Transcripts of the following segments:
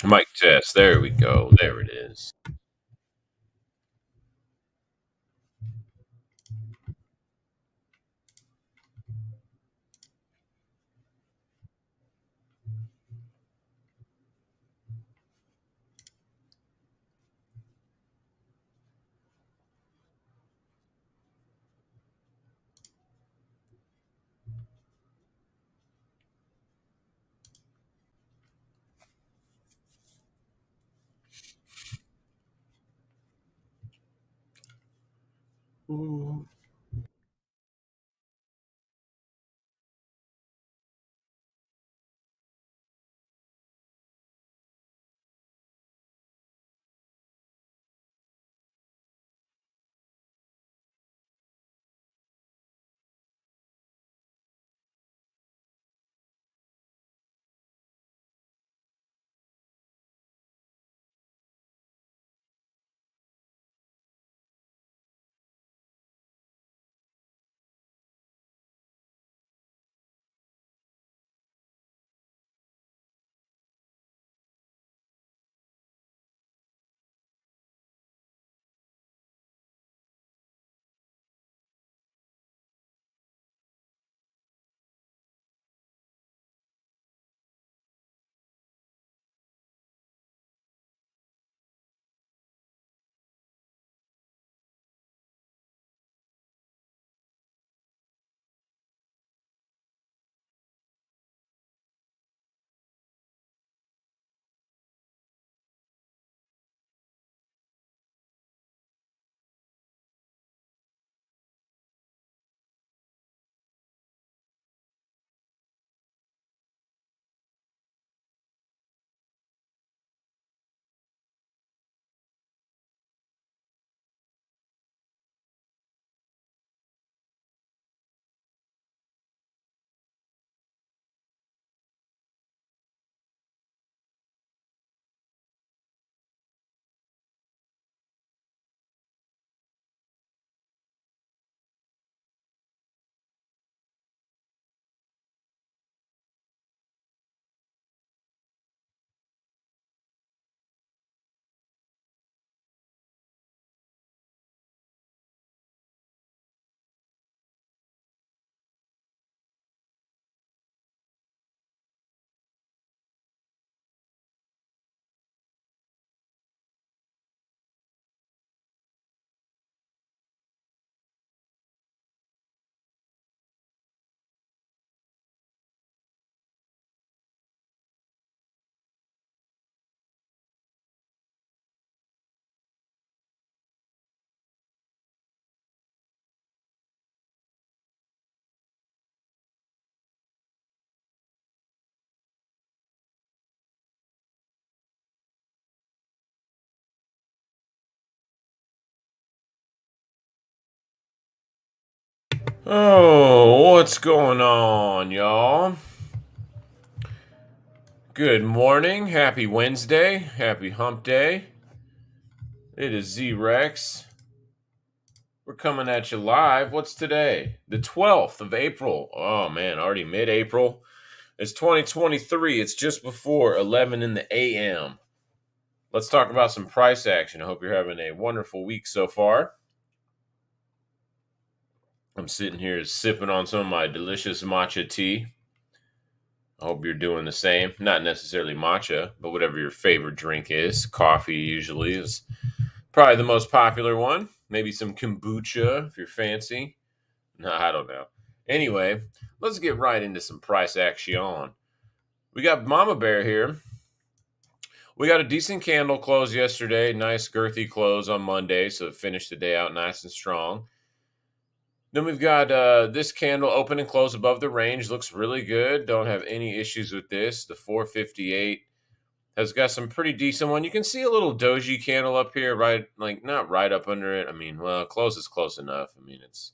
Mic test. There we go. There it is. Oh, what's going on, y'all? Good morning. Happy Wednesday. Happy hump day. It is Z Rex. We're coming at you live. What's today? The 12th of April. Oh, man, already mid April. It's 2023. It's just before 11 in the a.m. Let's talk about some price action. I hope you're having a wonderful week so far. I'm sitting here sipping on some of my delicious matcha tea. I hope you're doing the same. Not necessarily matcha, but whatever your favorite drink is. Coffee usually is probably the most popular one. Maybe some kombucha if you're fancy. No, I don't know. Anyway, let's get right into some price action. We got Mama Bear here. We got a decent candle close yesterday. Nice girthy close on Monday, so it finished the day out nice and strong. Then we've got this candle open and close above the range. Looks really good. Don't have any issues with this. The 458 has got some pretty decent one. You can see a little Doge candle up here, right? Like not right up under it. I mean, well, close is close enough. I mean, it's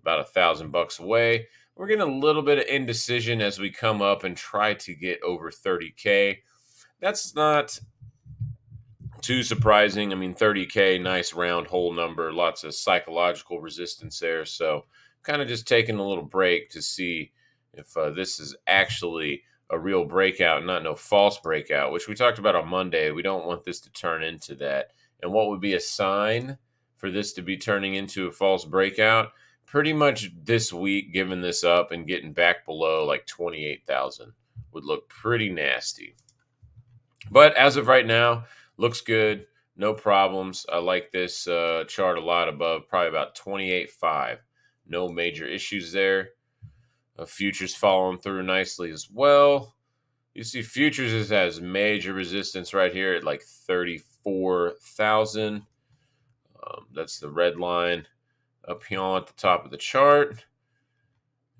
about $1,000 away. We're getting a little bit of indecision as we come up and try to get over 30K. That's not too surprising. I mean, 30K, nice round whole number, lots of psychological resistance there. So, kind of just taking a little break to see if this is actually a real breakout, not no false breakout, which we talked about on Monday. We don't want this to turn into that. And what would be a sign for this to be turning into a false breakout? Pretty much this week, giving this up and getting back below like 28,000 would look pretty nasty. But as of right now, looks good. No problems. I like this chart a lot above, probably about 28.5. No major issues there. Futures following through nicely as well. You see futures has major resistance right here at like 34,000. That's the red line up here at the top of the chart.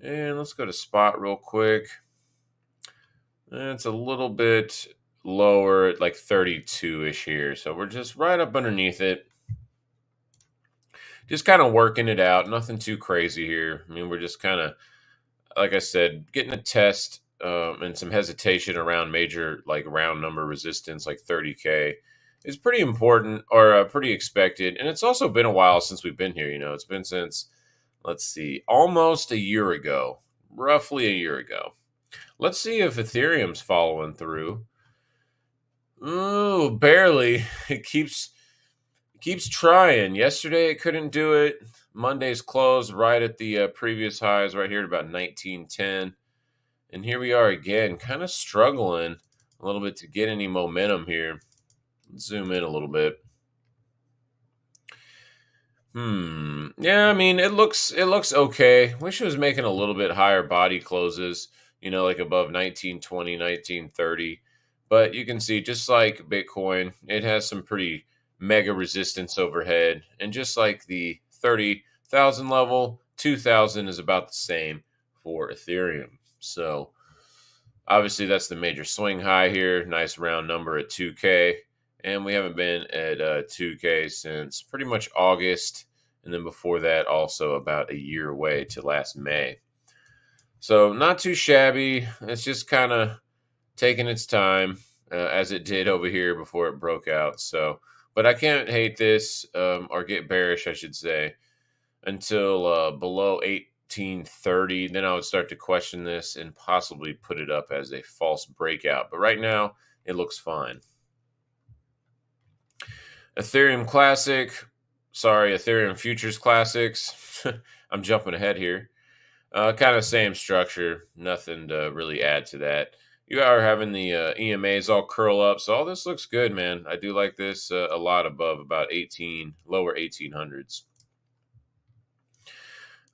And let's go to spot real quick. It's a little bit lower at like 32-ish here. So we're just right up underneath it. Just kind of working it out. Nothing too crazy here. I mean, we're just kind of, like I said, getting a test and some hesitation around major like round number resistance like 30K is pretty important or pretty expected. And it's also been a while since we've been here. You know, it's been since, let's see, almost a year ago, roughly a year ago. Let's see if Ethereum's following through. Ooh, barely. It keeps trying. Yesterday it couldn't do it. Monday's closed right at the previous highs right here at about 1910. And here we are again, kind of struggling a little bit to get any momentum here. Let's zoom in a little bit. Yeah, I mean, it looks okay. Wish it was making a little bit higher body closes, you know, like above 1920, 1930. But you can see, just like Bitcoin, it has some pretty mega resistance overhead. And just like the 30,000 level, 2,000 is about the same for Ethereum. So obviously that's the major swing high here. Nice round number at 2K. And we haven't been at 2K since pretty much August. And then before that, also about a year away to last May. So not too shabby. It's just kind of taking its time as it did over here before it broke out. So, but I can't hate this or get bearish, I should say, until below 1830. Then I would start to question this and possibly put it up as a false breakout. But right now, it looks fine. Ethereum Futures Classics. I'm jumping ahead here. Kind of same structure. Nothing to really add to that. You are having the EMAs all curl up. So all this looks good, man. I do like this a lot above about lower 1800s.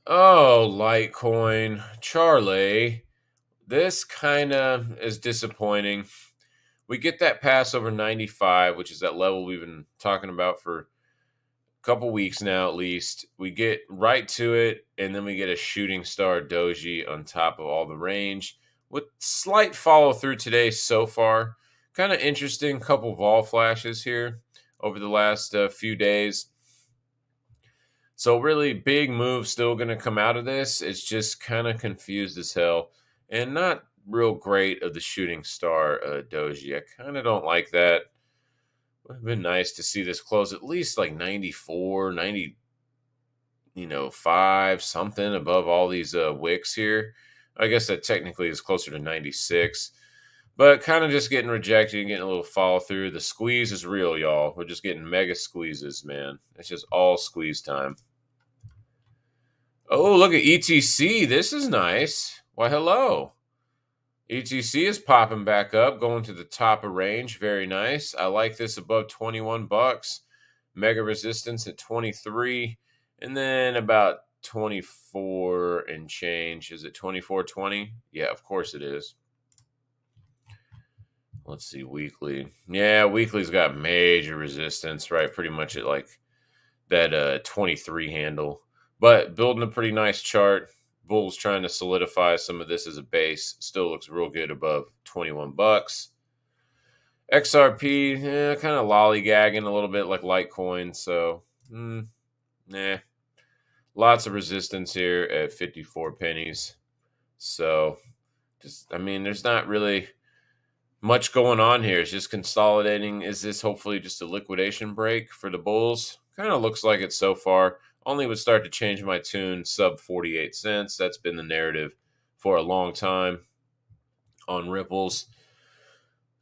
Oh, Litecoin. Charlie. This kind of is disappointing. We get that pass over 95, which is that level we've been talking about for a couple weeks now at least. We get right to it, and then we get a shooting star Doge on top of all the range with slight follow through today so far. Kind of interesting couple vol flashes here over the last few days. So really big move still going to come out of this. It's just kind of confused as hell and not real great of the shooting star Doge. I kind of don't like that. Would have been nice to see this close at least like 94, 90, 5, something above all these wicks here. I guess that technically is closer to 96. But kind of just getting rejected and getting a little follow through. The squeeze is real, y'all. We're just getting mega squeezes, man. It's just all squeeze time. Oh, look at ETC. This is nice. Why, hello. ETC is popping back up, going to the top of range. Very nice. I like this above 21 bucks. Mega resistance at 23. And then about 24 and change. Is it 24.20? Yeah, of course it is. Let's see, weekly. Yeah, weekly's got major resistance, right? Pretty much at like that 23 handle. But building a pretty nice chart. Bull's trying to solidify some of this as a base. Still looks real good above 21 bucks. XRP, kind of lollygagging a little bit like Litecoin. So, lots of resistance here at 54 pennies. So, there's not really much going on here. It's just consolidating. Is this hopefully just a liquidation break for the bulls? Kind of looks like it so far. Only would start to change my tune sub 48 cents. That's been the narrative for a long time. on ripples.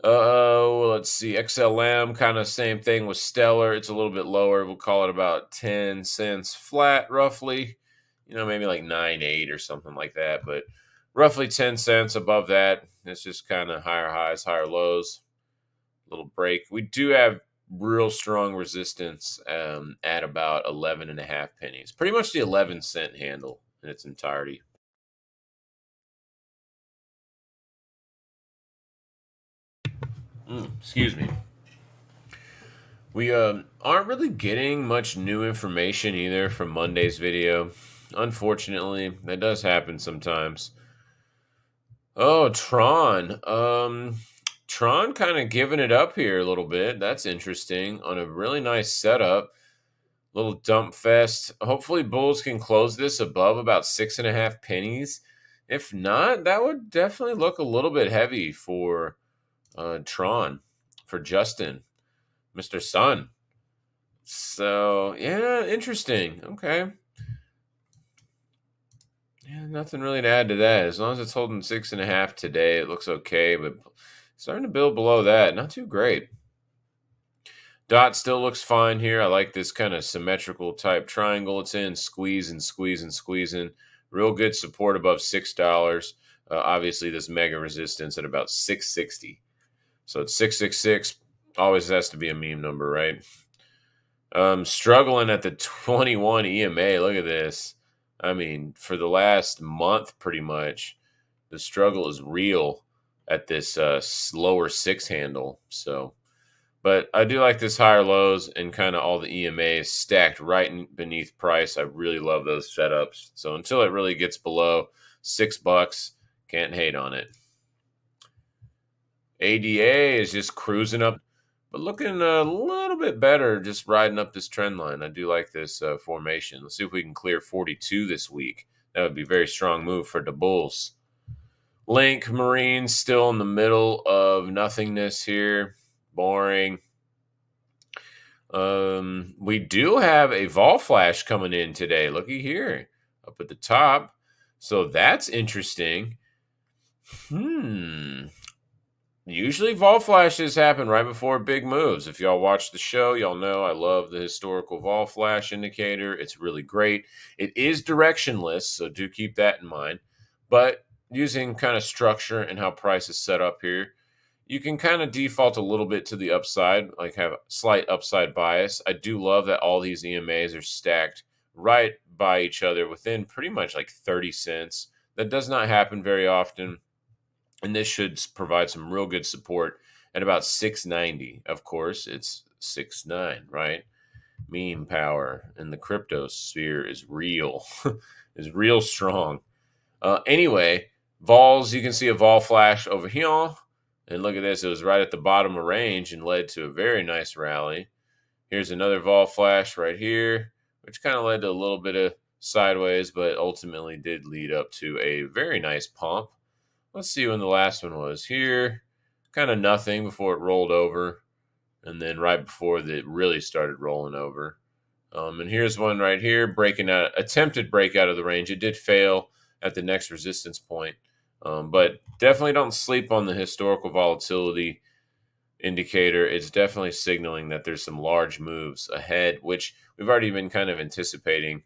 Let's see. XLM, kind of same thing with Stellar. It's a little bit lower. We'll call it about 10 cents flat, roughly. Maybe like 9.8 or something like that. But roughly 10 cents above that. It's just kind of higher highs, higher lows. Little break. We do have real strong resistance at about 11.5 pennies. Pretty much the 11-cent handle in its entirety. Excuse me. We aren't really getting much new information either from Monday's video. Unfortunately, that does happen sometimes. Oh, Tron. Tron kind of giving it up here a little bit. That's interesting on a really nice setup. Little dump fest. Hopefully, Bulls can close this above about 6.5 pennies. If not, that would definitely look a little bit heavy for Tron, for Justin, Mr. Sun. So, yeah, interesting. Okay. Yeah, nothing really to add to that. As long as it's holding 6.5 today, it looks okay, but starting to build below that, not too great. Dot still looks fine here. I like this kind of symmetrical type triangle it's in. Squeezing, squeezing, squeezing. Real good support above $6. Obviously, this mega resistance at about 660. So it's 666. Always has to be a meme number, right? Struggling at the 21 EMA. Look at this. I mean, for the last month, pretty much, the struggle is real at this lower 6 handle. So, but I do like this higher lows and kind of all the EMAs stacked right beneath price. I really love those setups. So until it really gets below $6, can't hate on it. ADA is just cruising up, but looking a little bit better just riding up this trend line. I do like this formation. Let's see if we can clear 42 this week. That would be a very strong move for the Bulls. Link Marine still in the middle of nothingness here. Boring. We do have a vol flash coming in today. Looky here up at the top. So that's interesting. Usually vol flashes happen right before big moves. If y'all watch the show, y'all know I love the historical vol flash indicator. It's really great. It is directionless, so do keep that in mind. But using kind of structure and how price is set up here, you can kind of default a little bit to the upside, like have a slight upside bias. I do love that all these EMAs are stacked right by each other within pretty much like 30 cents. That does not happen very often. And this should provide some real good support at about 690. Of course, it's 6.9, right? Meme power in the crypto sphere is real, is real strong. Anyway, vols, you can see a vol flash over here. And look at this, it was right at the bottom of range and led to a very nice rally. Here's another vol flash right here, which kind of led to a little bit of sideways, but ultimately did lead up to a very nice pump. Let's see when the last one was. Here, kind of nothing before it rolled over. And then right before it really started rolling over. And here's one right here, breaking out, attempted breakout of the range. It did fail at the next resistance point. But definitely don't sleep on the historical volatility indicator. It's definitely signaling that there's some large moves ahead, which we've already been kind of anticipating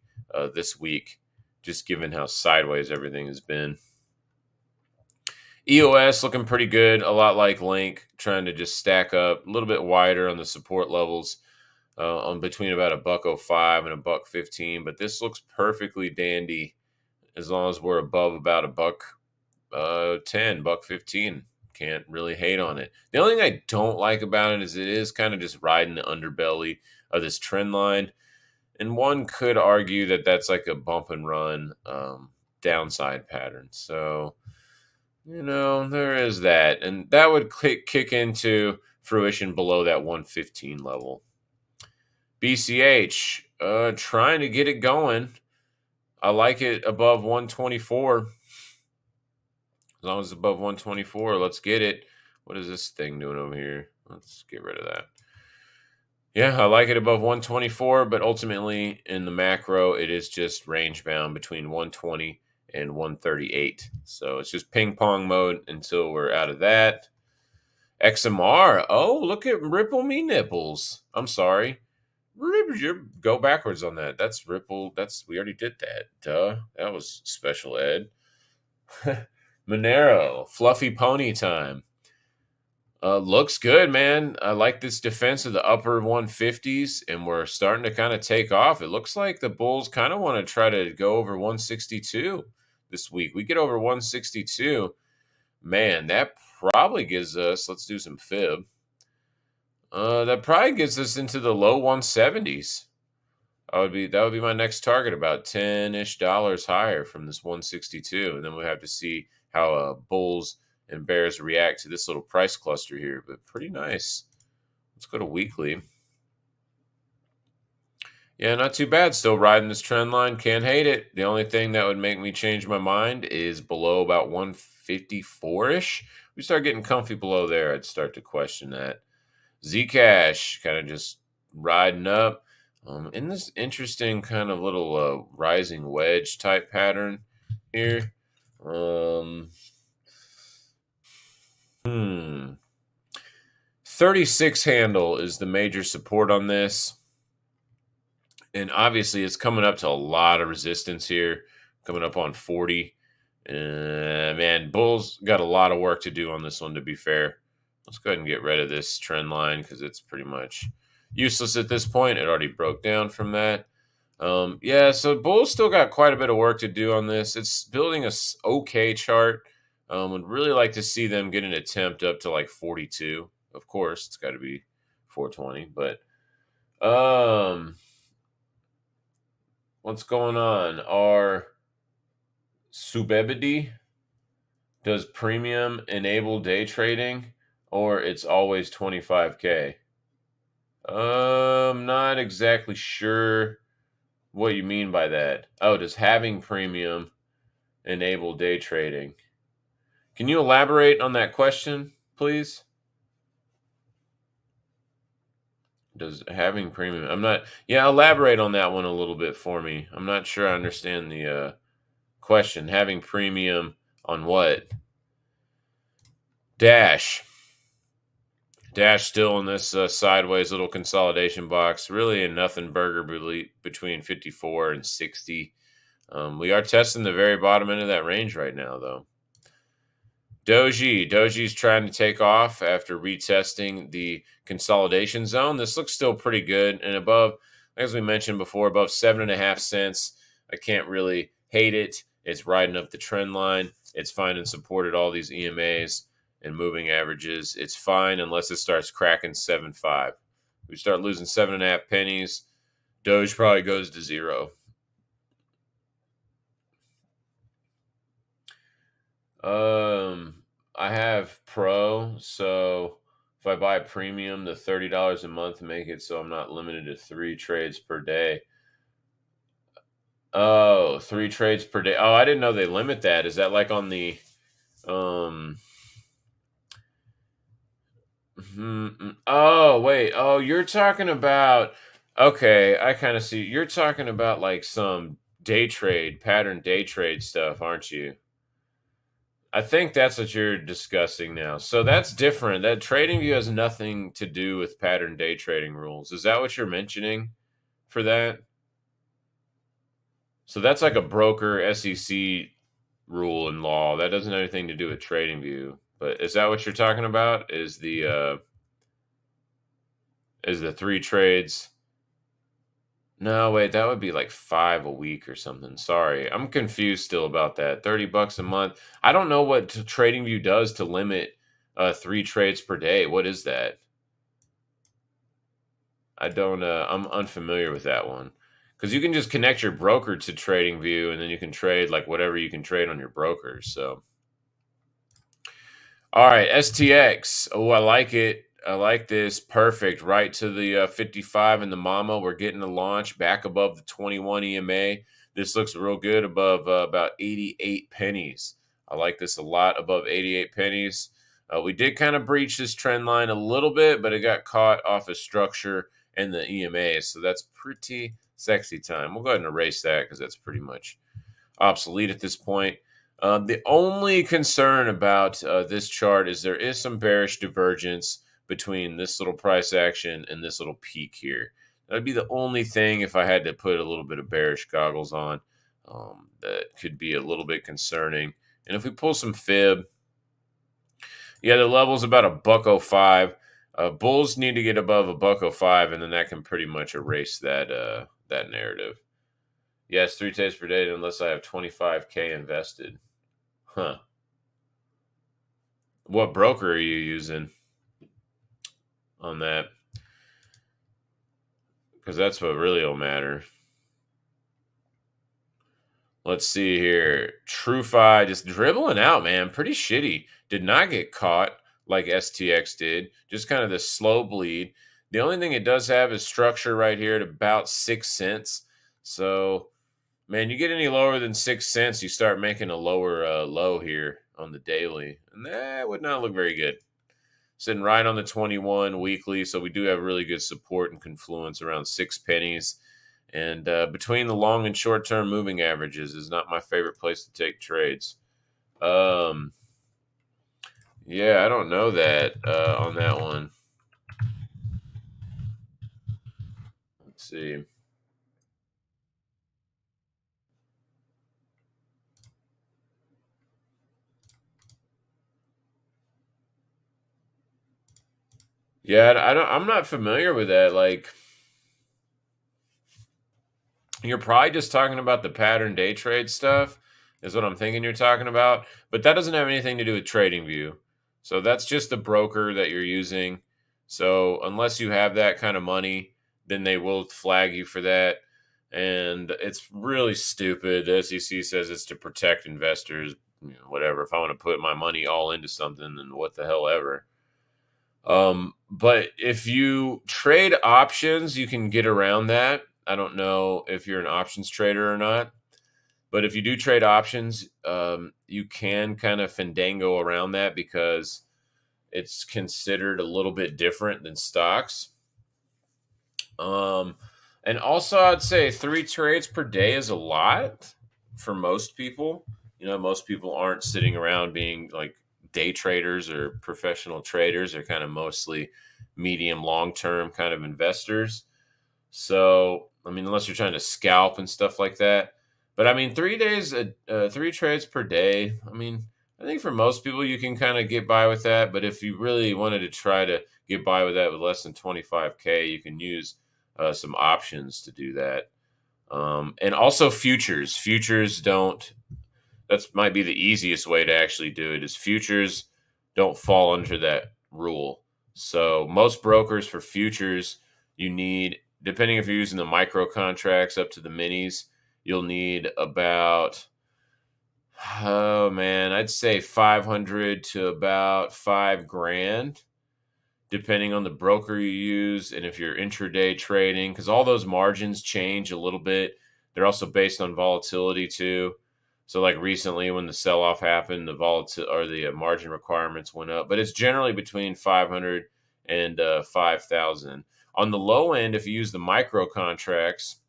this week, just given how sideways everything has been. EOS looking pretty good, a lot like Link, trying to just stack up a little bit wider on the support levels on between about $1.05 and $1.15. But this looks perfectly dandy as long as we're above about $1.10, $1.15. Can't really hate on it. The only thing I don't like about it is kind of just riding the underbelly of this trend line. And one could argue that that's like a bump and run downside pattern. So, there is that. And that would kick into fruition below that 115 level. BCH, trying to get it going. I like it above 124. As long as it's above 124, let's get it. What is this thing doing over here? Let's get rid of that. Yeah, I like it above 124, but ultimately in the macro, it is just range bound between 120 and 138. So it's just ping pong mode until we're out of that. XMR. Oh, look at Ripple Me Nipples. I'm sorry. Go backwards on that. That's Ripple. We already did that. Duh. That was special ed. Monero. Fluffy Pony time. Looks good, man. I like this defense of the upper 150s, and we're starting to kind of take off. It looks like the Bulls kind of want to try to go over 162 this week. We get over 162, man, that probably gives us, let's do some fib. That probably gets us into the low 170s. That would be my next target, about $10-ish higher from this 162, and then we'll have to see how Bulls and Bears react to this little price cluster here, but pretty nice. Let's go to weekly. Yeah, not too bad. Still riding this trend line. Can't hate it. The only thing that would make me change my mind is below about 154-ish. We start getting comfy below there, I'd start to question that. Zcash kind of just riding up in this interesting kind of little rising wedge type pattern here. 36 handle is the major support on this. And obviously it's coming up to a lot of resistance here, coming up on 40. Man, Bulls got a lot of work to do on this one, to be fair. Let's go ahead and get rid of this trend line because it's pretty much useless at this point. It already broke down from that. Yeah, so Bulls still got quite a bit of work to do on this. It's building a okay chart. Would really like to see them get an attempt up to like 42. Of course, it's got to be 420. But what's going on? Our Subebidi does premium enable day trading, or it's always 25K. Not exactly sure what you mean by that. Oh, does having premium enable day trading? Can you elaborate on that question, please? Does having premium... elaborate on that one a little bit for me. I'm not sure I understand the question. Having premium on what? Dash still in this sideways little consolidation box. Really a nothing burger between 54 and 60. We are testing the very bottom end of that range right now, though. Doge's trying to take off after retesting the consolidation zone. This looks still pretty good. And above, as we mentioned before, above 7.5 cents. I can't really hate it. It's riding up the trend line. It's finding support at all these EMAs and moving averages. It's fine unless it starts cracking 7.5. We start losing 7.5 pennies. Doge probably goes to zero. I have Pro, so if I buy premium, the $30 a month make it so I'm not limited to 3 trades per day. Oh, 3 trades per day. Oh, I didn't know they limit that. Is that like on the Oh, wait. Oh, you're talking about, okay, I kind of see. You're talking about like some pattern day trade stuff, aren't you? I think that's what you're discussing now. So that's different. That TradingView has nothing to do with pattern day trading rules. Is that what you're mentioning for that? So that's like a broker SEC rule and law. That doesn't have anything to do with TradingView. But is that what you're talking about? Is the 3 trades? No, wait, that would be like 5 a week or something. Sorry, I'm confused still about that. $30 a month. I don't know what TradingView does to limit 3 trades per day. What is that? I don't. I'm unfamiliar with that one. Because you can just connect your broker to TradingView, and then you can trade like whatever you can trade on your broker. So, all right, STX. Oh, I like it. I like this. Perfect. Right to the 55 in the mama. We're getting a launch back above the 21 EMA. This looks real good above about 88 pennies. I like this a lot above 88 pennies. We did kind of breach this trend line a little bit, but it got caught off a structure and the EMA. So that's pretty sexy time. We'll go ahead and erase that because that's pretty much obsolete at this point. The only concern about this chart is there is some bearish divergence between this little price action and this little peak here. That'd be the only thing if I had to put a little bit of bearish goggles on. That could be a little bit concerning. And if we pull some fib, yeah, the level's about $1.05. Bulls need to get above $1.05, and then that can pretty much erase that narrative. Yes, 3 trades per day unless I have 25K invested. Huh. What broker are you using on that? Because that's what really will matter. Let's see here. TrueFi just dribbling out, man. Pretty shitty. Did not get caught like STX did. Just kind of this slow bleed. The only thing it does have is structure right here at about 6 cents. So, man, you get any lower than 6 cents, you start making a lower low here on the daily. And that would not look very good. Sitting right on the 21 weekly. So we do have really good support and confluence around 6 pennies. And between the long and short term moving averages is not my favorite place to take trades. Yeah, I don't know that on that one. Let's see. Yeah, I'm not familiar with that. Like, you're probably just talking about the pattern day trade stuff, is what I'm thinking you're talking about. But that doesn't have anything to do with TradingView. So that's just the broker that you're using. So unless you have that kind of money, then they will flag you for that. And it's really stupid. The SEC says it's to protect investors, whatever. If I want to put my money all into something, then what the hell ever. But if you trade options, you can get around that. I don't know if you're an options trader or not, but if you do trade options, you can kind of fandango around that because it's considered a little bit different than stocks. And also, I'd say 3 trades per day is a lot for most people. Most people aren't sitting around being like day traders or professional traders. They're kind of mostly medium long term kind of investors. So, I mean, unless you're trying to scalp and stuff like that. But I mean, 3 trades per day. I mean, I think for most people you can kind of get by with that. But if you really wanted to try to get by with that with less than 25K, you can use some options to do that. And also futures. Futures don't. That might be the easiest way to actually do it. Is futures don't fall under that rule. So most brokers for futures, you need, depending if you're using the micro contracts up to the minis, you'll need about, oh man, I'd say 500 to about $5,000, depending on the broker you use and if you're intraday trading, because all those margins change a little bit. They're also based on volatility too. So like recently when the sell-off happened, the volatility or the margin requirements went up, but it's generally between 500 and 5,000. On the low end, if you use the micro contracts,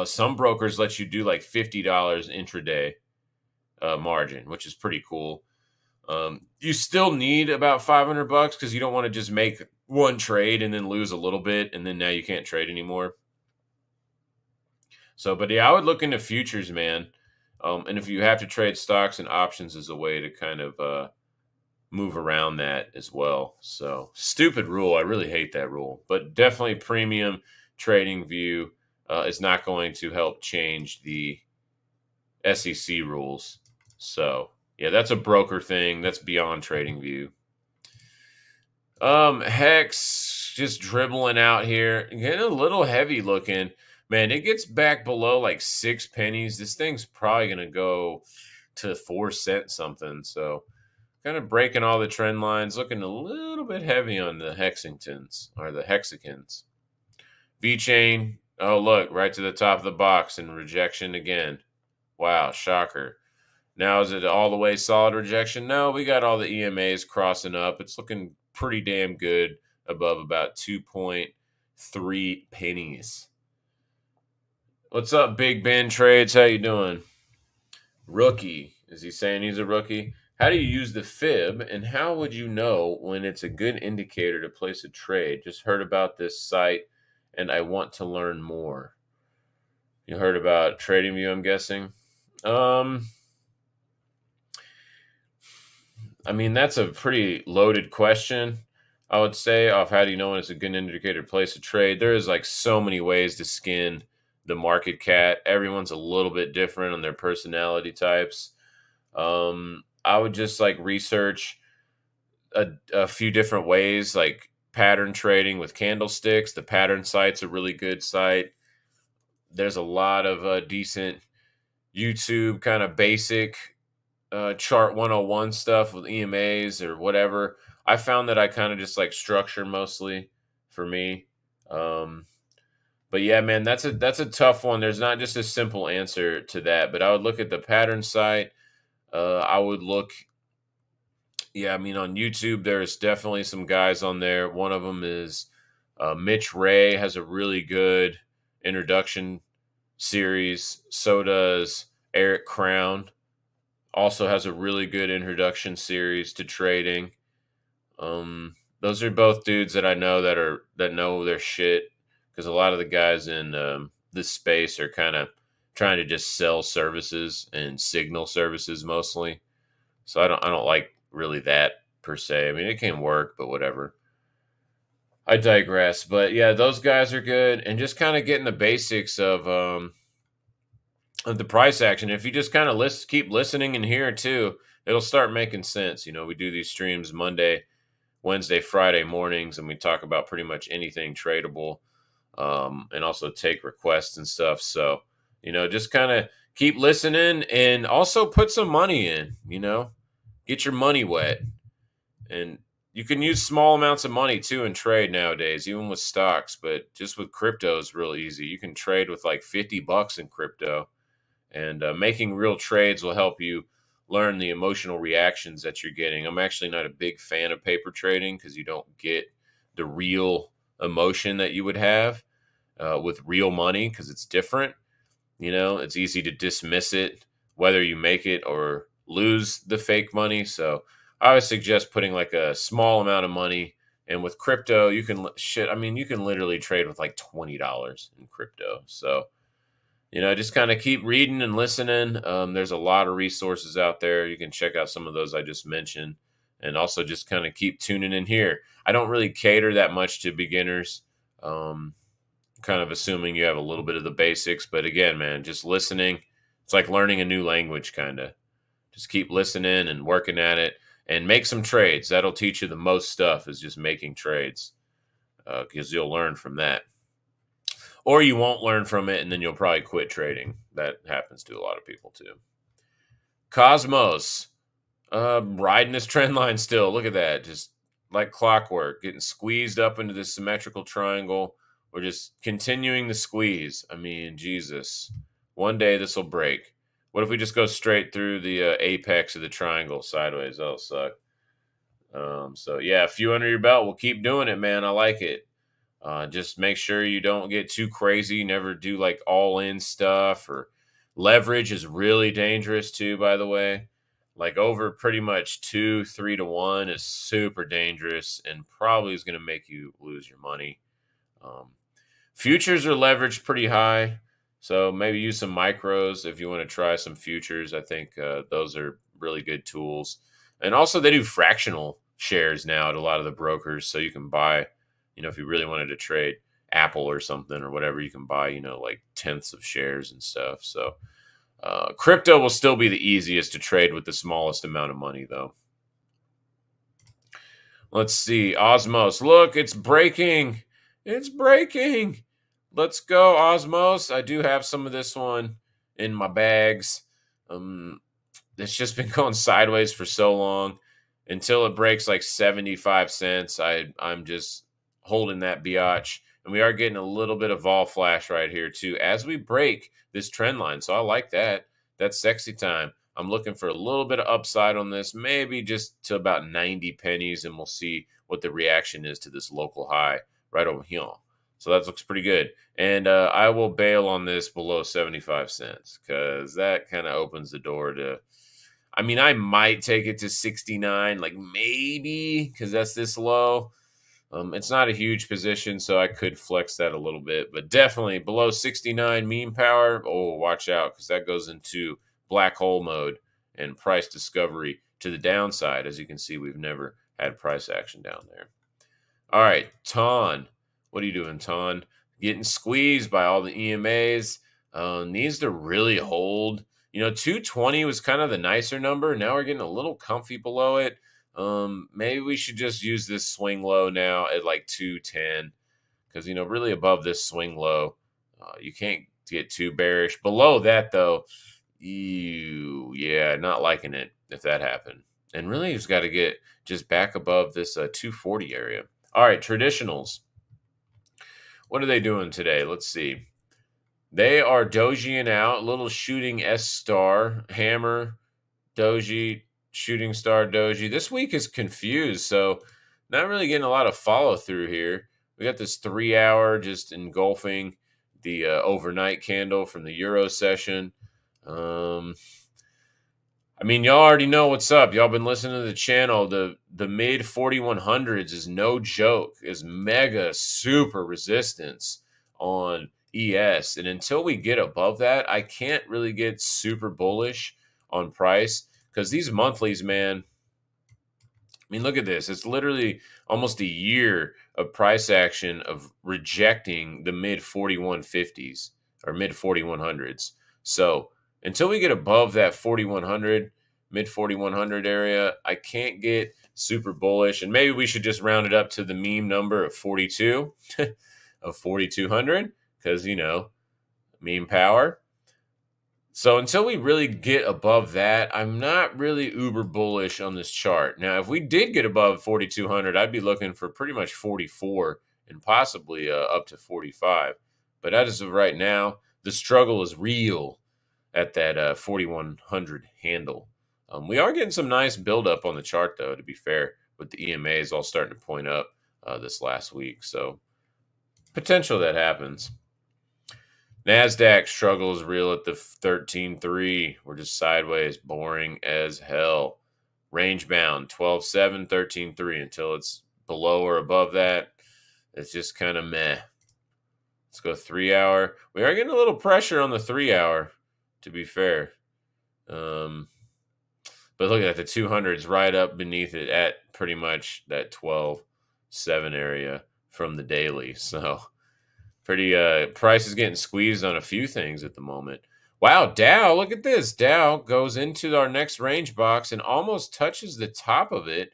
some brokers let you do like $50 intraday margin, which is pretty cool. You still need about $500 because you don't want to just make one trade and then lose a little bit and then now you can't trade anymore. So, but yeah, I would look into futures, man. And if you have to trade stocks and options as a way to kind of move around that as well. So stupid rule. I really hate that rule, but definitely premium TradingView is not going to help change the SEC rules. So yeah, that's a broker thing. That's beyond TradingView. Hex just dribbling out here, getting a little heavy looking. Man, it gets back below like 6 pennies. This thing's probably going to go to 4 cents something. So kind of breaking all the trend lines, looking a little bit heavy on the Hexingtons or the Hexicans. V-chain, oh look, right to the top of the box and rejection again. Wow, shocker. Now is it all the way solid rejection? No, we got all the EMAs crossing up. It's looking pretty damn good above about 2.3 pennies. What's up, Big Ben Trades? How you doing? Rookie. Is he saying he's a rookie? How do you use the fib, and how would you know when it's a good indicator to place a trade? Just heard about this site, and I want to learn more. You heard about TradingView, I'm guessing. Um, I mean, that's a pretty loaded question. I would say, off how do you know when it's a good indicator to place a trade? There is like so many ways to skin the market cat. Everyone's a little bit different on their personality types. I would just like research a few different ways, like pattern trading with candlesticks. The pattern site's a really good site. There's a lot of decent YouTube kind of basic chart 101 stuff with EMAs or whatever. I found that I kind of just like structure mostly for me. Um, but yeah, man, that's a tough one. There's not just a simple answer to that, but I would look at the pattern site. I would look, yeah, I mean, on YouTube, there's definitely some guys on there. One of them is Mitch Ray has a really good introduction series. So does Eric Crown. Also has a really good introduction series to trading. Those are both dudes that I know that know their shit, because a lot of the guys in this space are kind of trying to just sell services and signal services mostly. So I don't like really that per se. I mean, it can work, but whatever. I digress. But yeah, those guys are good, and just kind of getting the basics of the price action. If you just kind of keep listening in here too, it'll start making sense. You know, we do these streams Monday, Wednesday, Friday mornings, and we talk about pretty much anything tradable, and also take requests and stuff. So, you know, just kind of keep listening, and also put some money in, you know, get your money wet. And you can use small amounts of money too in trade nowadays, even with stocks, but just with crypto is real easy. You can trade with like $50 in crypto, and making real trades will help you learn the emotional reactions that you're getting. I'm actually not a big fan of paper trading because you don't get the real emotion that you would have with real money, because it's different. You know, it's easy to dismiss it, whether you make it or lose the fake money. So I would suggest putting like a small amount of money. And with crypto, you can I mean, you can literally trade with like $20 in crypto. So, you know, just kind of keep reading and listening. There's a lot of resources out there. You can check out some of those I just mentioned, and also just kind of keep tuning in here. I don't really cater that much to beginners. Kind of assuming you have a little bit of the basics, but again, man, just listening. It's like learning a new language, kind of. Just keep listening and working at it, and make some trades. That'll teach you the most stuff, is just making trades, because you'll learn from that. Or you won't learn from it, and then you'll probably quit trading. That happens to a lot of people too. Cosmos, riding this trend line still. Look at that, just like clockwork, getting squeezed up into this symmetrical triangle. We're just continuing the squeeze. I mean, Jesus, one day this will break. What if we just go straight through the apex of the triangle sideways? That'll suck. So yeah, a few under your belt. We'll keep doing it, man. I like it. Just make sure you don't get too crazy. Never do like all in stuff, or leverage is really dangerous too, by the way. Like over pretty much 2, 3 to 1 is super dangerous, and probably is going to make you lose your money. Futures are leveraged pretty high. So maybe use some micros if you want to try some futures. I think those are really good tools. And also they do fractional shares now at a lot of the brokers. So you can buy, you know, if you really wanted to trade Apple or something or whatever, you can buy, you know, like tenths of shares and stuff. So crypto will still be the easiest to trade with the smallest amount of money, though. Let's see. Osmos. Look, it's breaking. It's breaking. Let's go, Osmos. I do have some of this one in my bags. It's just been going sideways for so long. Until it breaks like 75 cents, I'm just holding that biatch. And we are getting a little bit of vol flash right here too as we break this trend line. So I like that. That's sexy time. I'm looking for a little bit of upside on this, maybe just to about 90 pennies, and we'll see what the reaction is to this local high right over here. So that looks pretty good. And I will bail on this below 75 cents because that kind of opens the door to. I mean, I might take it to 69, like maybe because that's this low. It's not a huge position, so I could flex that a little bit, but definitely below 69 meme power. Oh, watch out because that goes into black hole mode and price discovery to the downside. As you can see, we've never had price action down there. All right, Ton. What are you doing, Ton? Getting squeezed by all the EMAs. Needs to really hold. 220 was kind of the nicer number. Now we're getting a little comfy below it. Maybe we should just use this swing low now at like 210 because, really above this swing low, you can't get too bearish. Below that, though, yeah, not liking it if that happened. And really, you've got to get just back above this 240 area. All right, traditionals. What are they doing today? Let's see. They are Dogeing out, little shooting S star, hammer, Doge, shooting star, Doge. This week is confused, so not really getting a lot of follow through here. We got this 3-hour just engulfing the overnight candle from the Euro session. I mean, y'all already know what's up. Y'all been listening to the channel. The mid 4100s is no joke. Is mega super resistance on ES. And until we get above that, I can't really get super bullish on price because these monthlies, man, I mean, look at this. It's literally almost a year of price action of rejecting the mid 4150s or mid 4100s. So until we get above that 4100, mid 4100 area, I can't get super bullish. And maybe we should just round it up to the meme number of 42, of 4200, because, meme power. So until we really get above that, I'm not really uber bullish on this chart. Now, if we did get above 4,200, I'd be looking for pretty much 44 and possibly up to 45. But as of right now, the struggle is real at that 4,100 handle. We are getting some nice buildup on the chart, though, to be fair, with the EMAs all starting to point up this last week. So potential that happens. NASDAQ struggle is real at the 13.3. We're just sideways, boring as hell. Range bound, 12.7, 13.3. Until it's below or above that, it's just kind of meh. Let's go 3-hour. We are getting a little pressure on the 3-hour, to be fair. But look at the 200s right up beneath it at pretty much that 12.7 area from the daily. So pretty price is getting squeezed on a few things at the moment. Wow, Dow, look at this. Dow goes into our next range box and almost touches the top of it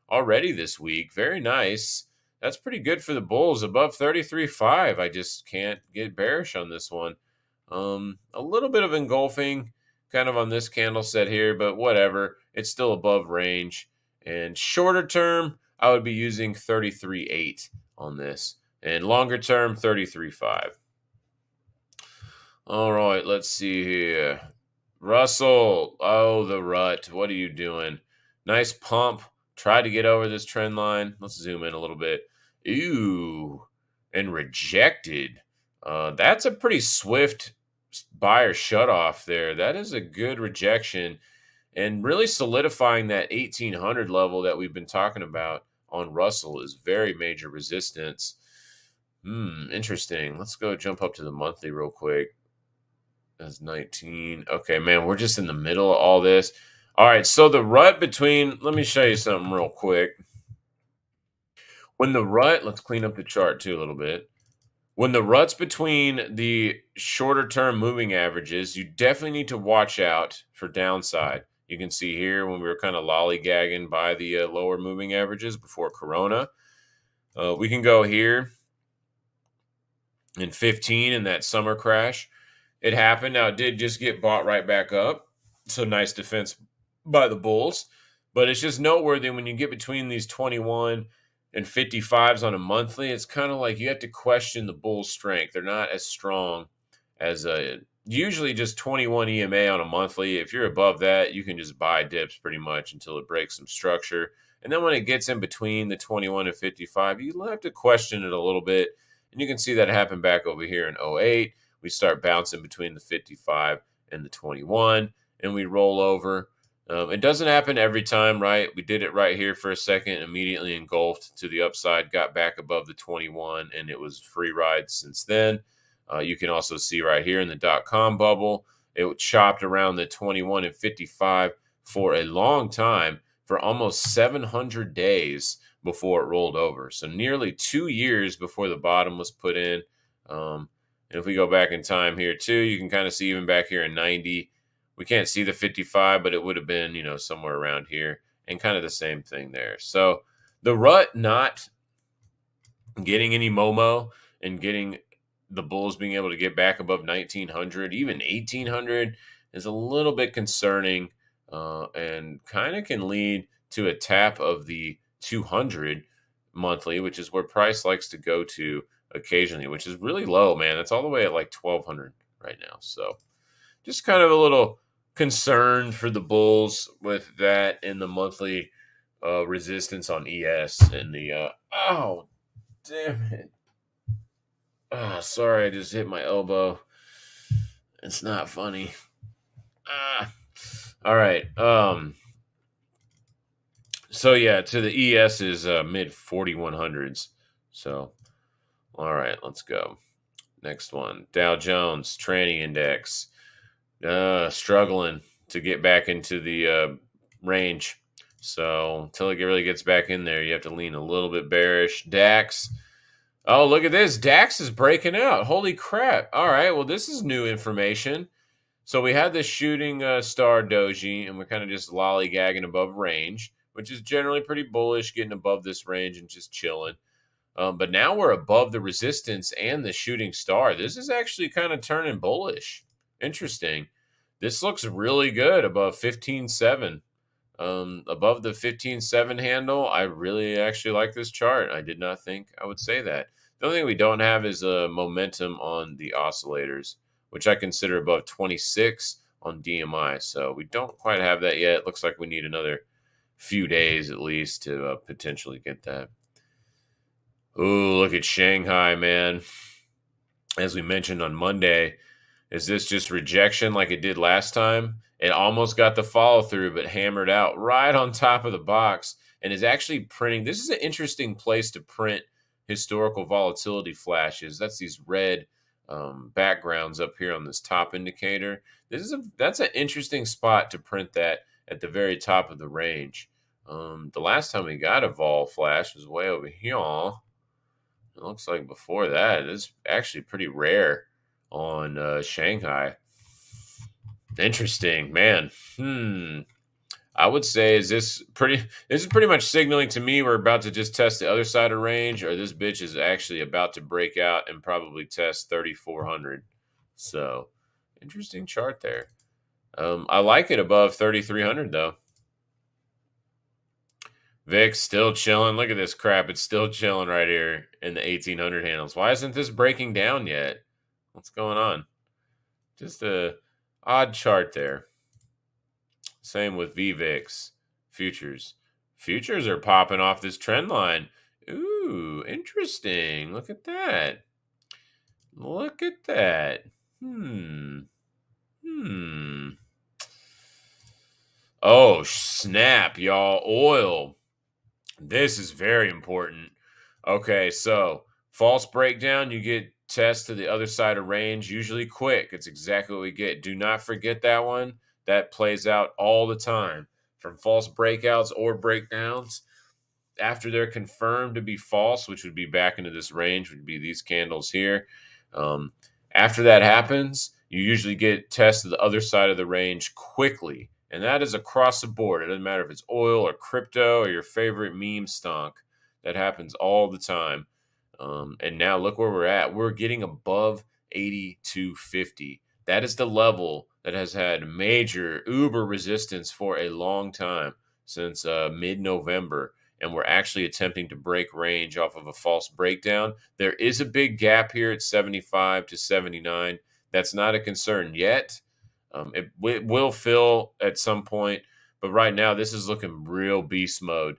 already this week. Very nice. That's pretty good for the bulls. Above 33.5. I just can't get bearish on this one. A little bit of engulfing kind of on this candle set here, but whatever. It's still above range. And shorter term, I would be using 33.8 on this. And longer term, 33.5. All right, let's see here. Russell, oh, the rut. What are you doing? Nice pump. Try to get over this trend line. Let's zoom in a little bit. Ooh, and rejected. That's a pretty swift buyer shutoff there. That is a good rejection and really solidifying that 1800 level that we've been talking about on Russell is very major resistance. Interesting. Let's go jump up to the monthly real quick. That's 19. Okay, man, we're just in the middle of all this. All right, so the rut between, let me show you something real quick. When the rut, let's clean up the chart too a little bit. When the rut's between the shorter term moving averages, you definitely need to watch out for downside. You can see here when we were kind of lollygagging by the lower moving averages before Corona. We can go here in 15 in that summer crash. It happened. Now, it did just get bought right back up. So nice defense by the bulls. But it's just noteworthy when you get between these 21 and 55s on a monthly, it's kind of like you have to question the bull's strength. They're not as strong as usually just 21 EMA on a monthly. If you're above that, you can just buy dips pretty much until it breaks some structure. And then when it gets in between the 21 and 55, you have to question it a little bit And you can see that happen back over here in '08. We start bouncing between the 55 and the 21, and we roll over. It doesn't happen every time, right? We did it right here for a second, immediately engulfed to the upside, got back above the 21, and it was free ride since then. You can also see right here in the .com bubble, it chopped around the 21 and 55 for a long time, for almost 700 days before it rolled over. So nearly 2 years before the bottom was put in. And if we go back in time here too, you can kind of see even back here in 90, we can't see the 55, but it would have been, somewhere around here, and kind of the same thing there. So the rut not getting any Momo and getting the bulls being able to get back above 1900, even 1800, is a little bit concerning, and kind of can lead to a tap of the 200 monthly, which is where price likes to go to occasionally, which is really low, man. It's all the way at like 1200 right now. So just kind of a little concerned for the bulls with that in the monthly resistance on ES and the oh damn it. Oh, sorry, I just hit my elbow. It's not funny. All right. So yeah, to the ES is mid 4100s. So all right, let's go. Next one, Dow Jones Tranny Index, struggling to get back into the range. So until it really gets back in there, you have to lean a little bit bearish. DAX. Oh, look at this. DAX is breaking out. Holy crap. All right, well, this is new information. So we had this shooting star Doge, and we're kind of just lollygagging above range, which is generally pretty bullish, getting above this range and just chilling. But now we're above the resistance and the shooting star. This is actually kind of turning bullish. Interesting. This looks really good above 15.7. Above the 15.7 handle, I really actually like this chart. I did not think I would say that. The only thing we don't have is momentum on the oscillators, which I consider above 26 on DMI. So we don't quite have that yet. It looks like we need another few days at least to potentially get that. Ooh, look at Shanghai, man. As we mentioned on Monday, is this just rejection like it did last time? It almost got the follow through, but hammered out right on top of the box, and is actually printing. This is an interesting place to print historical volatility flashes. That's these red backgrounds up here on this top indicator. That's an interesting spot to print that at the very top of the range. The last time we got a vol flash was way over here. It looks like before that, it's actually pretty rare on Shanghai. Interesting, man. I would say this is pretty much signaling to me we're about to just test the other side of range, or this bitch is actually about to break out and probably test 3,400. So interesting chart there. I like it above 3,300 though. VIX still chilling. Look at this crap. It's still chilling right here in the 1,800 handles. Why isn't this breaking down yet? What's going on? Just a odd chart there. Same with VVIX futures. Futures are popping off this trend line. Ooh, interesting. Look at that. Look at that. Oh, snap, y'all. Oil. This is very important. Okay, so false breakdown, you get test to the other side of range, usually quick. It's exactly what we get. Do not forget that one. That plays out all the time. From false breakouts or breakdowns, after they're confirmed to be false, which would be back into this range, would be these candles here. After that happens, you usually get test to the other side of the range quickly. And that is across the board. It doesn't matter if it's oil or crypto or your favorite meme stonk. That happens all the time. And now look where we're at. We're getting above 82.50. That is the level that has had major uber resistance for a long time, since mid-November. And we're actually attempting to break range off of a false breakdown. There is a big gap here at 75 to 79. That's not a concern yet. It will fill at some point, but right now this is looking real beast mode.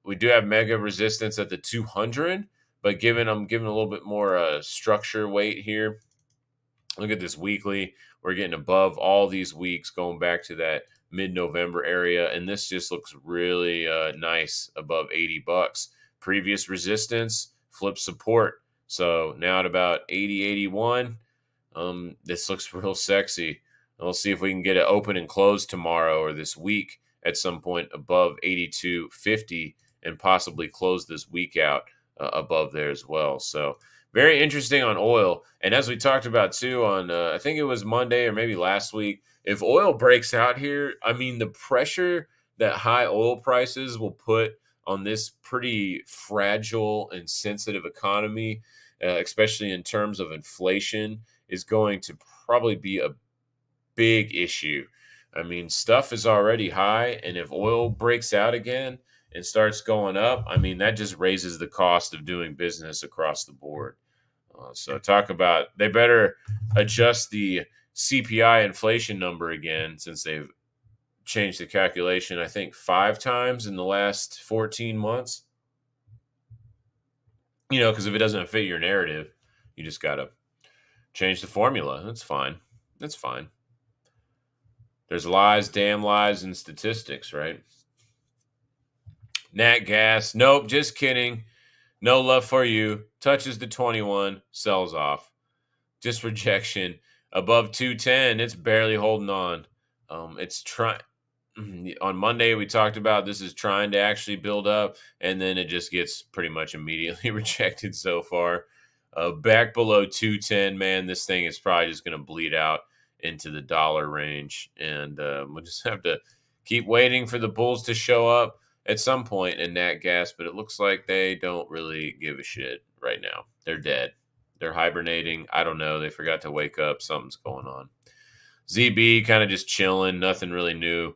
We do have mega resistance at the 200, but I'm giving a little bit more structure weight here. Look at this weekly. We're getting above all these weeks, going back to that mid-November area, and this just looks really nice above $80. Previous resistance, flip support. So now at about 80, 81, this looks real sexy. We'll see if we can get it open and close tomorrow or this week at some point above 82.50 and possibly close this week out above there as well. So very interesting on oil. And as we talked about too on, I think it was Monday or maybe last week, if oil breaks out here, I mean, the pressure that high oil prices will put on this pretty fragile and sensitive economy, especially in terms of inflation, is going to probably be a big issue. I mean, stuff is already high, and if oil breaks out again and starts going up, I mean, that just raises the cost of doing business across the board. So talk about, they better adjust the CPI inflation number again, since they've changed the calculation, I think 5 times in the last 14 months. You know, because if it doesn't fit your narrative, you just got to change the formula. That's fine. That's fine. There's lies, damn lies, and statistics, right? Nat gas. Nope, just kidding. No love for you. Touches the 21, sells off. Just rejection. Above 210, it's barely holding on. It's trying. On Monday, we talked about this is trying to actually build up, and then it just gets pretty much immediately rejected so far. Back below 210, man, this thing is probably just going to bleed out into the dollar range, and we'll just have to keep waiting for the bulls to show up at some point in nat gas, but it looks like they don't really give a shit right now. They're dead. They're hibernating. I don't know. They forgot to wake up. Something's going on. ZB kind of just chilling. Nothing really new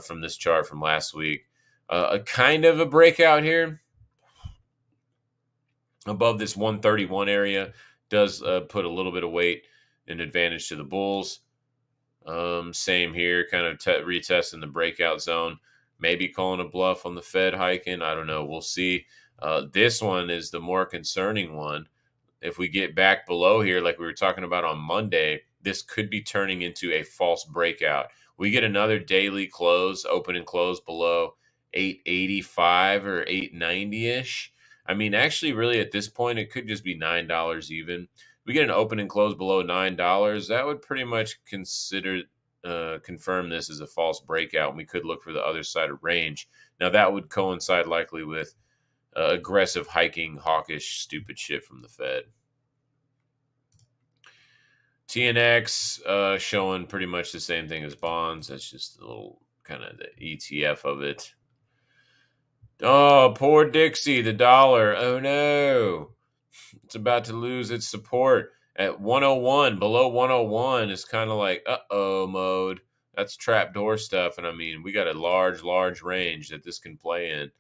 from this chart from last week. A kind of a breakout here above this 131 area does put a little bit of weight and advantage to the bulls. Same here, kind of retesting the breakout zone. Maybe calling a bluff on the Fed hiking. I don't know. We'll see. This one is the more concerning one. If we get back below here, like we were talking about on Monday, this could be turning into a false breakout. We get another daily close, open and close below 885 or 890-ish. I mean, actually, really, at this point, it could just be $9 even. We get an open and close below $9, that would pretty much confirm this as a false breakout, and we could look for the other side of range. Now, that would coincide likely with aggressive hiking, hawkish, stupid shit from the Fed. TNX showing pretty much the same thing as bonds. That's just a little kind of the ETF of it. Oh, poor Dixie, the dollar. Oh, no. It's about to lose its support at 101. Below 101 is kind of like, uh-oh mode. That's trapdoor stuff. And, I mean, we got a large range that this can play in.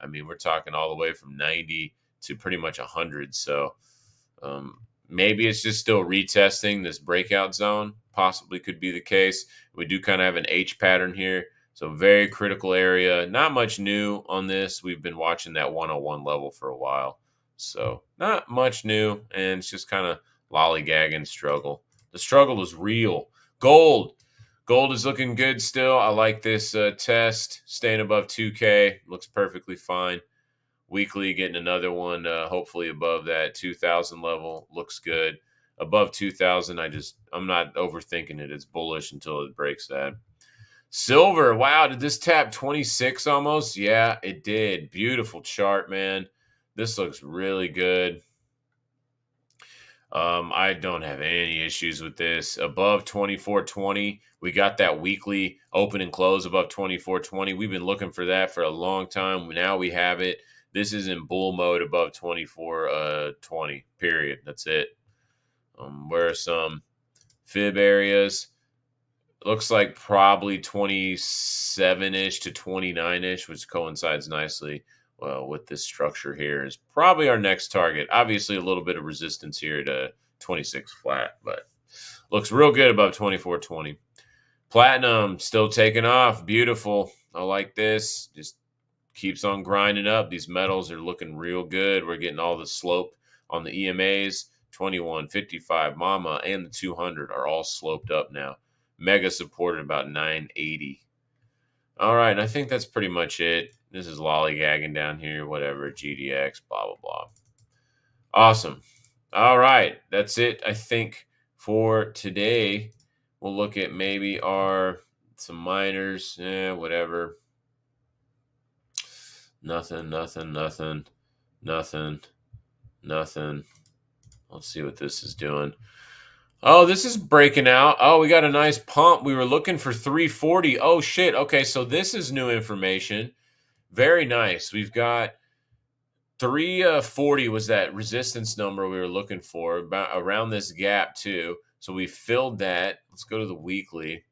I mean, we're talking all the way from 90 to pretty much 100. So maybe it's just still retesting this breakout zone. Possibly could be the case. We do kind of have an H pattern here. So very critical area. Not much new on this. We've been watching that 101 level for a while. So not much new. And it's just kind of lollygagging struggle. The struggle is real. Gold. Gold is looking good still. I like this test. Staying above 2K. Looks perfectly fine. Weekly getting another one. Hopefully above that 2,000 level. Looks good. Above 2,000, I'm not overthinking it. It's bullish until it breaks that. Silver. Wow. Did this tap 26 almost? Yeah, it did. Beautiful chart, man. This looks really good. I don't have any issues with this. Above 24.20, we got that weekly open and close above 24.20. We've been looking for that for a long time. Now we have it. This is in bull mode above 24.20, period. That's it. Where are some fib areas? Looks like probably 27-ish to 29-ish, which coincides nicely with this structure here, is probably our next target. Obviously, a little bit of resistance here to 26 flat, but looks real good above 24.20. Platinum still taking off. Beautiful. I like this. Just keeps on grinding up. These metals are looking real good. We're getting all the slope on the EMAs. 21, 55, Mama, and the 200 are all sloped up now. Mega supported about 980. All right, I think that's pretty much it. This is lollygagging down here, whatever, GDX, blah, blah, blah. Awesome. All right, that's it, I think, for today. We'll look at maybe some miners, whatever. Nothing. Let's see what this is doing. Oh, this is breaking out. Oh, we got a nice pump. We were looking for 340. Oh, shit. Okay, so this is new information. Very nice. We've got 340 was that resistance number we were looking for, about around this gap, too. So we filled that. Let's go to the weekly.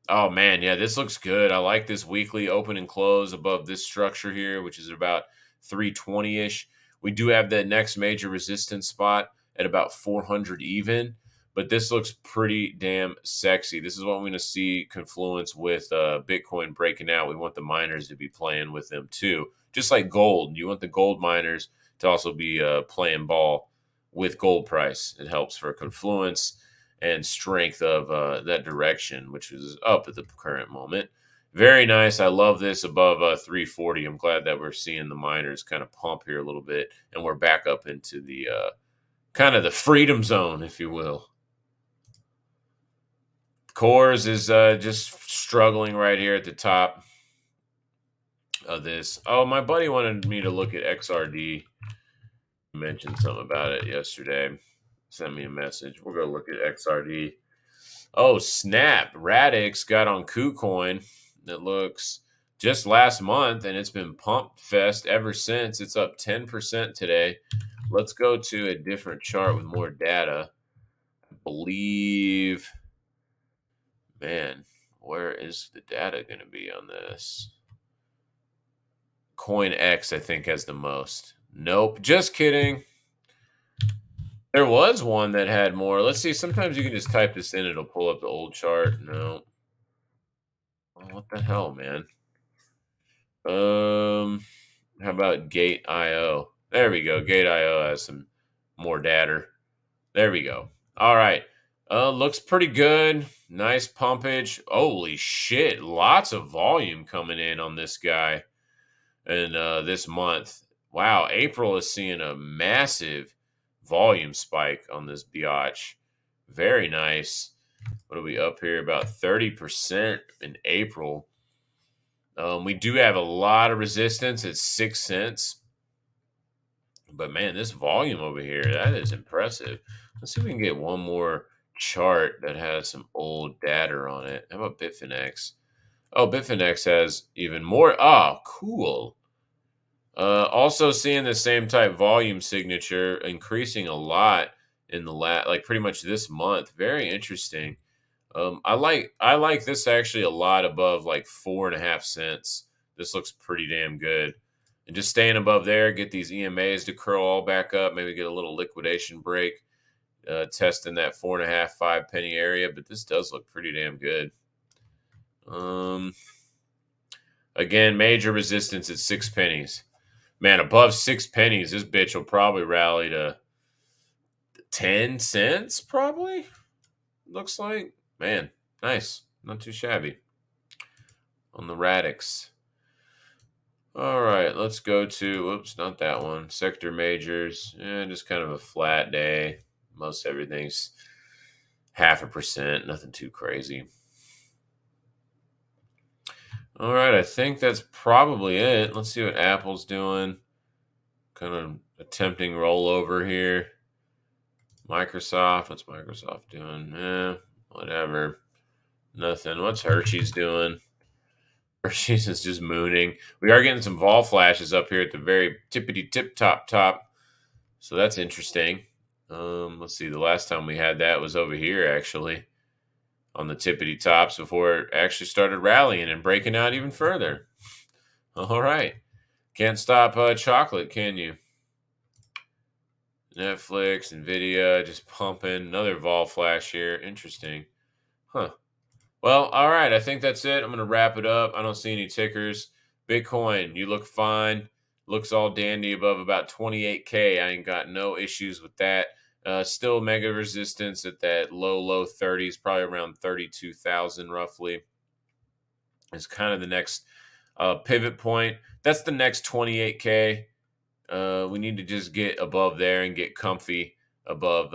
Oh, man, yeah, this looks good. I like this weekly open and close above this structure here, which is about 320-ish. We do have the next major resistance spot at about 400 even, but this looks pretty damn sexy. This is what I'm going to see confluence with Bitcoin breaking out. We want the miners to be playing with them too, just like gold. You want the gold miners to also be playing ball with gold price. It helps for confluence and strength of that direction, which is up at the current moment. Very nice. I love this above 340. I'm glad that we're seeing the miners kind of pump here a little bit, and we're back up into the kind of the freedom zone, if you will. Cores is just struggling right here at the top of this. Oh, my buddy wanted me to look at XRD. Mentioned something about it yesterday. Sent me a message. We'll go look at XRD. Oh, snap. Radix got on KuCoin. It looks just last month, and it's been pump fest ever since. It's up 10% today. Let's go to a different chart with more data. I believe, man, where is the data going to be on this? CoinX, I think, has the most. Nope, just kidding. There was one that had more. Let's see. Sometimes you can just type this in. It'll pull up the old chart. No. Oh, what the hell, man? How about Gate.io? There we go. Gate.io has some more data. There we go. All right. Looks pretty good. Nice pumpage. Holy shit. Lots of volume coming in on this guy in this month. Wow. April is seeing a massive volume spike on this biatch. Very nice. What are we up here? About 30% in April. We do have a lot of resistance at 6 cents. But man, this volume over here, that is impressive. Let's see if we can get one more chart that has some old data on it. How about Bitfinex? Oh, Bitfinex has even more. Oh, cool. Also seeing the same type volume signature increasing a lot in the like pretty much this month. Very interesting. I like this actually a lot above like 4.5 cents. This looks pretty damn good. And just staying above there, get these EMAs to curl all back up. Maybe get a little liquidation break, testing that 4.5, 5 penny area. But this does look pretty damn good. Again, major resistance at 6 pennies. Man, above 6 pennies, this bitch will probably rally to 10 cents, probably. Looks like. Man, nice. Not too shabby. On the Radix. All right, let's go to, whoops, not that one. Sector majors. Just kind of a flat day. Most everything's 0.5%. Nothing too crazy. All right, I think that's probably it. Let's see what Apple's doing. Kind of attempting rollover here. Microsoft, what's Microsoft doing? Whatever. Nothing. What's Hershey's doing? Hershey's is just mooning. We are getting some vol flashes up here at the very tippity tip top. So that's interesting. Let's see. The last time we had that was over here, actually. On the tippity tops before it actually started rallying and breaking out even further. All right. Can't stop chocolate, can you? Netflix, Nvidia, just pumping. Another vol flash here. Interesting. Huh. Well, all right. I think that's it. I'm going to wrap it up. I don't see any tickers. Bitcoin, you look fine. Looks all dandy above about 28K. I ain't got no issues with that. Still mega resistance at that low 30s, probably around 32,000 roughly. Is kind of the next pivot point. That's the next 28K. We need to just get above there and get comfy above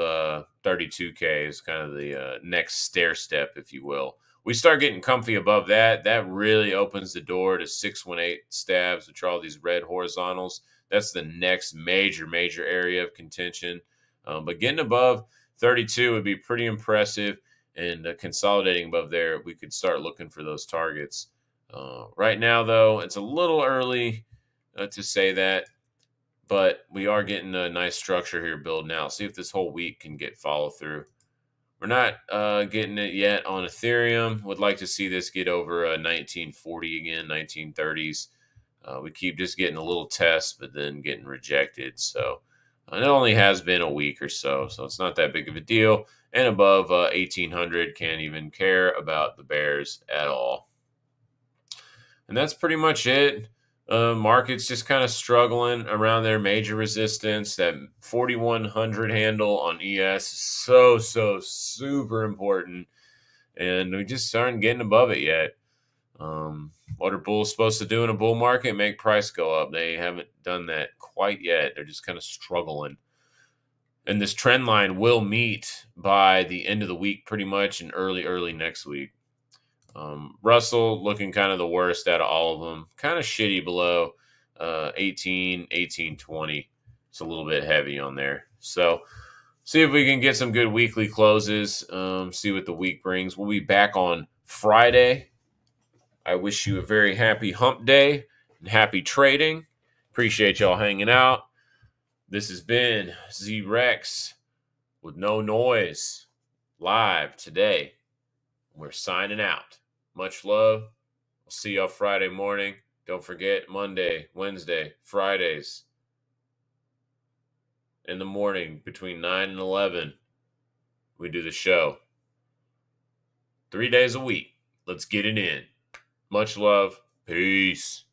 32K is kind of the next stair step, if you will. We start getting comfy above that. That really opens the door to 618 stabs, which are all these red horizontals. That's the next major area of contention. But getting above 32 would be pretty impressive. And consolidating above there, we could start looking for those targets. Right now, though, it's a little early to say that. But we are getting a nice structure here building out. See if this whole week can get follow through. We're not getting it yet on Ethereum. Would like to see this get over 1940 again, 1930s. We keep just getting a little test, but then getting rejected. So it only has been a week or so it's not that big of a deal. And above 1800, can't even care about the bears at all. And that's pretty much it. Market's just kind of struggling around their major resistance. That 4100 handle on ES is so super important, and we just aren't getting above it yet. What are bulls supposed to do in a bull market? Make price go up. They haven't done that quite yet. They're just kind of struggling. And this trend line will meet by the end of the week, pretty much, and early next week. Russell looking kind of the worst out of all of them. Kind of shitty below 1820. It's a little bit heavy on there. So see if we can get some good weekly closes. See what the week brings. We'll be back on Friday. I wish you a very happy hump day and happy trading. Appreciate y'all hanging out. This has been Z-Rex with No Noiz live today. We're signing out. Much love. We'll see y'all Friday morning. Don't forget Monday, Wednesday, Fridays in the morning between 9 and 11. We do the show 3 days a week. Let's get it in. Much love. Peace.